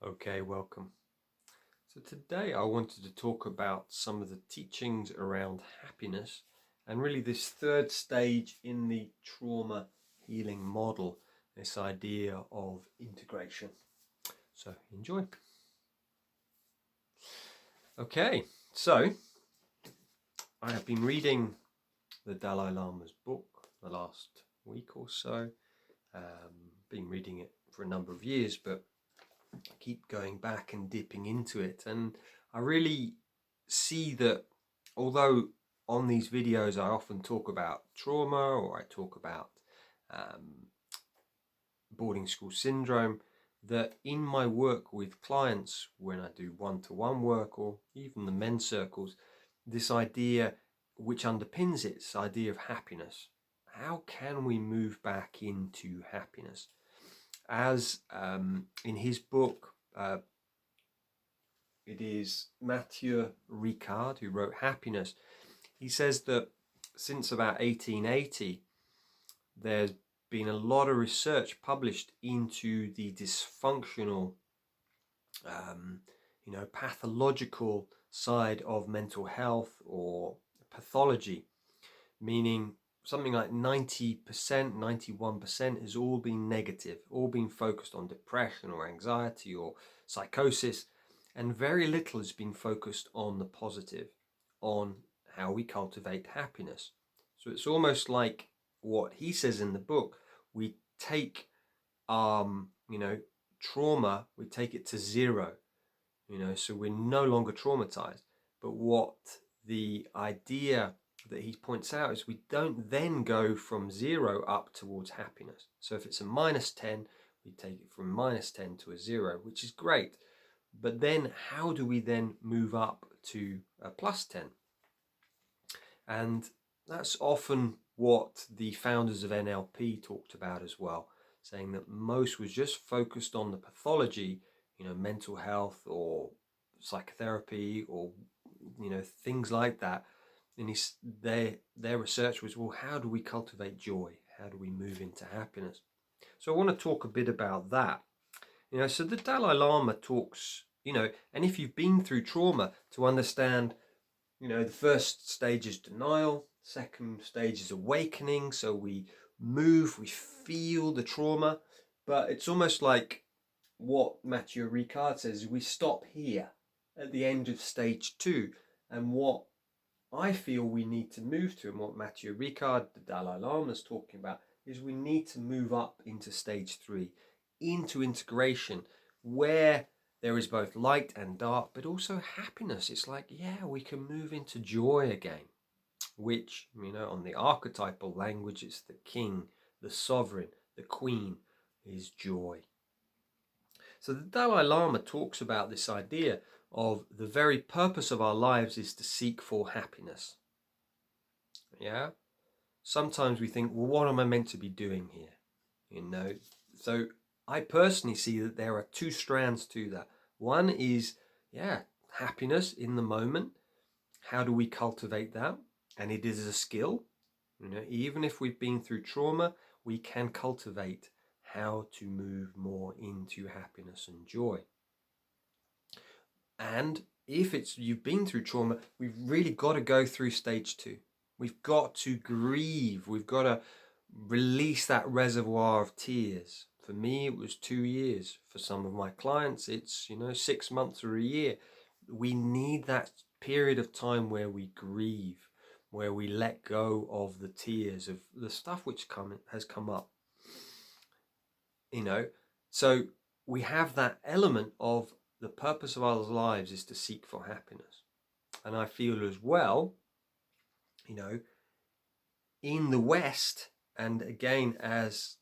Okay, welcome. So today I wanted to talk about some of the teachings around happiness and really this third stage in the trauma healing model, this idea of integration. So enjoy. Okay, so I have been reading the Dalai Lama's book the last week or so. Been reading it for a number of years, but I keep going back and dipping into it, and I really see that although on these videos I often talk about trauma or I talk about boarding school syndrome, that in my work with clients, when I do one-to-one work or even the men's circles, this idea which underpins it, this idea of happiness. How can we move back into happiness? As in his book, it is Mattieu Ricard who wrote Happiness. He says that since about 1880, there's been a lot of research published into the dysfunctional, pathological side of mental health or pathology, meaning something like 90%, 91% has all been negative, all been focused on depression or anxiety or psychosis, and very little has been focused on the positive, on how we cultivate happiness. So it's almost like what he says in the book, we take trauma, we take it to zero, so we're no longer traumatized. But what the idea that he points out is we don't then go from zero up towards happiness. So if it's a -10, we take it from -10 to a 0, which is great. But then how do we then move up to a +10? And that's often what the founders of NLP talked about as well, saying that most was just focused on the pathology, mental health or psychotherapy or, things like that. And their research was, well, how do we cultivate joy? How do we move into happiness? So I want to talk a bit about that. So the Dalai Lama talks, and if you've been through trauma, to understand, the first stage is denial, second stage is awakening. So we move, we feel the trauma, but it's almost like what Mattieu Ricard says, we stop here at the end of stage 2. And what I feel we need to move to, and what Mattieu Ricard, the Dalai Lama, is talking about, is we need to move up into stage 3, into integration, where there is both light and dark, but also happiness. It's like, yeah, we can move into joy again, which, on the archetypal language, it's the king, the sovereign, the queen is joy. So the Dalai Lama talks about this idea of the very purpose of our lives is to seek for happiness. Yeah? Sometimes we think, well, what am I meant to be doing here? So I personally see that there are 2 strands to that. One is, happiness in the moment. How do we cultivate that? And it is a skill. Even if we've been through trauma, we can cultivate how to move more into happiness and joy. And if you've been through trauma, we've really got to go through stage 2. We've got to grieve. We've got to release that reservoir of tears. For me, it was 2 years. For some of my clients, it's 6 months or a year. We need that period of time where we grieve, where we let go of the tears of the stuff which has come up. So we have that element of the purpose of our lives is to seek for happiness. And I feel as well, in the West, and again, as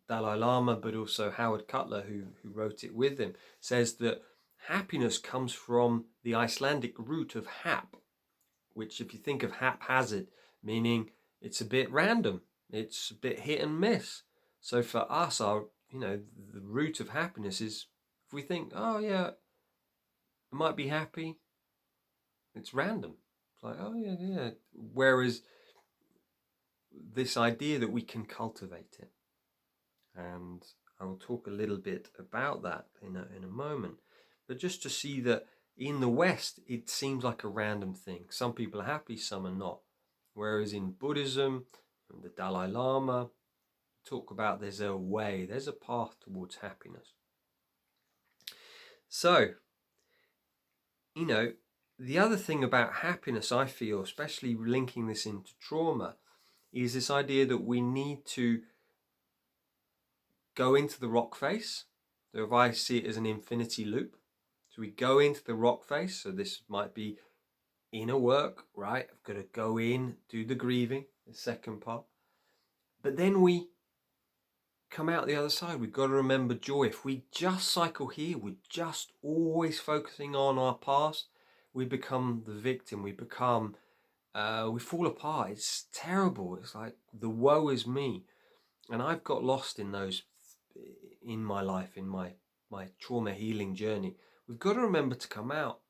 Dalai Lama, but also Howard Cutler, who wrote it with him, says that happiness comes from the Icelandic root of hap, which, if you think of haphazard, meaning it's a bit random, it's a bit hit and miss. So for us, the root of happiness is, if we think, oh yeah, I might be happy, it's random. It's like, oh yeah. Whereas this idea that we can cultivate it. And I will talk a little bit about that in a moment. But just to see that in the West, it seems like a random thing. Some people are happy, some are not. Whereas in Buddhism, and the Dalai Lama talk about there's a way, there's a path towards happiness. So, you know, the other thing about happiness, I feel, especially linking this into trauma, is this idea that we need to go into the rock face. So if I see it as an infinity loop, so we go into the rock face. So this might be inner work, right? I've got to go in, do the grieving, the second part. But then we come out the other side. We've got to remember joy. If we just cycle here, we're just always focusing on our past, we become the victim. We become, we fall apart. It's terrible. It's like the woe is me. And I've got lost in those in my life, in my trauma healing journey. We've got to remember to come out.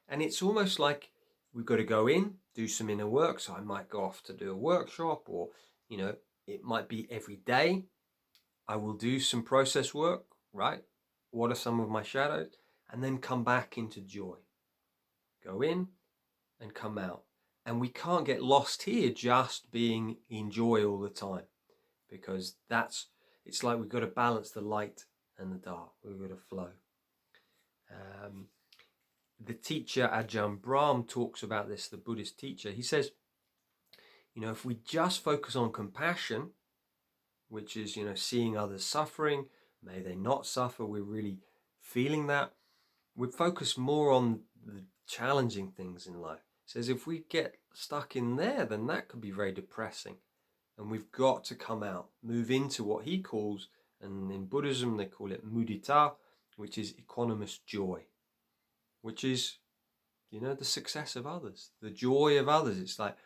And it's almost like we've got to go in, do some inner work. So I might go off to do a workshop, or, you know, it might be every day. I will do some process work, right? What are some of my shadows? And then come back into joy. Go in and come out. And we can't get lost here just being in joy all the time, because it's like we've got to balance the light and the dark. We've got to flow. The teacher Ajahn Brahm talks about this, the Buddhist teacher. He says, you know, if we just focus on compassion, which is, you know, seeing others suffering, may they not suffer, we're really feeling that. We focus more on the challenging things in life. He says if we get stuck in there, then that could be very depressing. And we've got to come out, move into what he calls, and in Buddhism they call it mudita, which is equanimous joy, which is, you know, the success of others, the joy of others. It's like,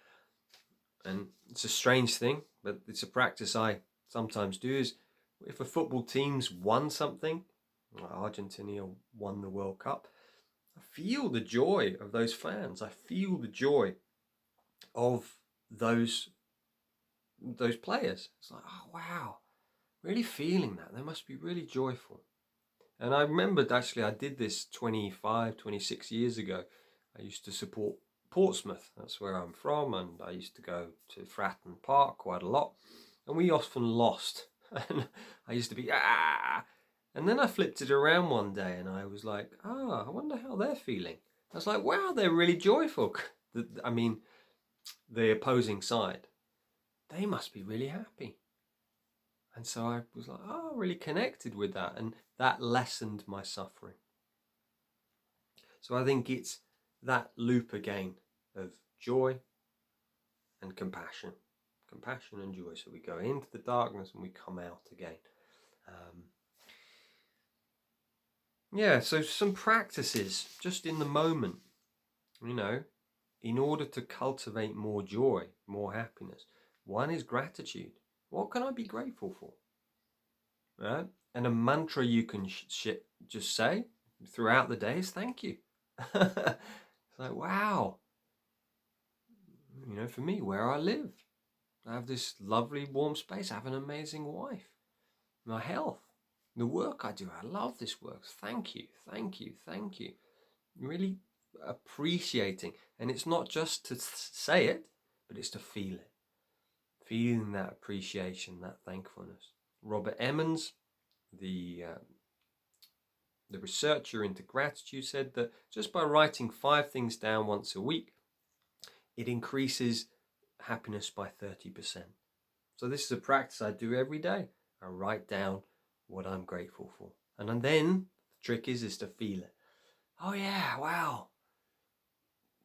and it's a strange thing, but it's a practice I sometimes do, is if a football team's won something, like Argentina won the World Cup, I feel the joy of those fans. I feel the joy of those players. It's like, oh wow, really feeling that. They must be really joyful. And I remembered, actually, I did this 25, 26 years ago. I used to support Portsmouth. That's where I'm from. And I used to go to Fratton Park quite a lot. And we often lost. And I used to be, ah. And then I flipped it around one day and I was like, I wonder how they're feeling. I was like, wow, they're really joyful. I mean, the opposing side, they must be really happy. And so I was like, really connected with that. And that lessened my suffering. So I think it's that loop again of joy and compassion. Compassion and joy. So we go into the darkness and we come out again. So some practices just in the moment, you know, in order to cultivate more joy, more happiness. One is gratitude. What can I be grateful for? Right? And a mantra you can just say throughout the day is thank you. It's like, wow. You know, for me, where I live, I have this lovely warm space. I have an amazing wife. My health, the work I do. I love this work. Thank you, thank you, thank you. Really appreciating. And it's not just to say it, but it's to feel it. Feeling that appreciation, that thankfulness. Robert Emmons, the researcher into gratitude, said that just by writing 5 things down once a week, it increases happiness by 30%. So this is a practice I do every day. I write down what I'm grateful for. And then the trick is to feel it. Oh yeah, wow.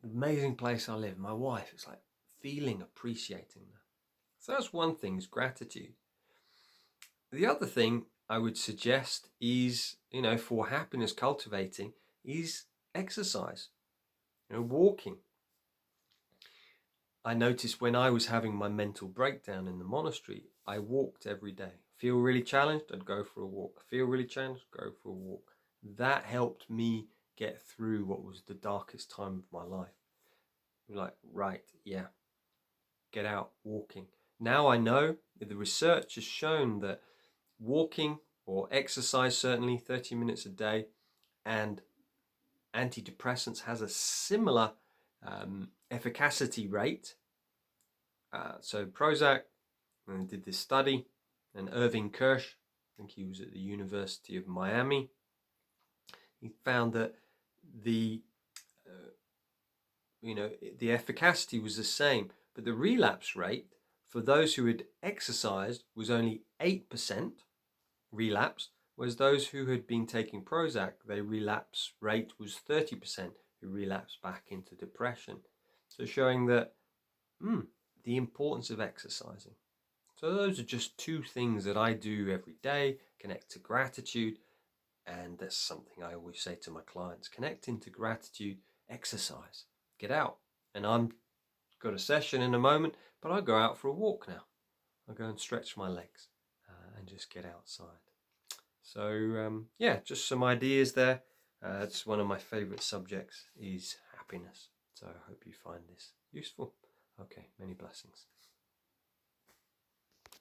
Amazing place I live. My wife, it's like feeling, appreciating that. So that's one thing, is gratitude. The other thing I would suggest is, you know, for happiness cultivating, is exercise. You know, walking. I noticed when I was having my mental breakdown in the monastery, I walked every day. Feel really challenged, I'd go for a walk. Feel really challenged, go for a walk. That helped me get through what was the darkest time of my life. Like, right, yeah, get out walking. Now I know the research has shown that walking or exercise, certainly 30 minutes a day, and antidepressants has a similar efficacy rate. So Prozac did this study, and Irving Kirsch, I think he was at the University of Miami, he found that the the efficacy was the same, but the relapse rate for those who had exercised was only 8% relapse, whereas those who had been taking Prozac, their relapse rate was 30% who relapsed back into depression. So showing that the importance of exercising. So those are just two things that I do every day: connect to gratitude. And that's something I always say to my clients: connecting to gratitude, exercise, get out. And I'm got a session in a moment, but I go out for a walk now. I go and stretch my legs and just get outside. So yeah, just some ideas there. It's one of my favorite subjects is happiness. So I hope you find this useful. Okay, many blessings.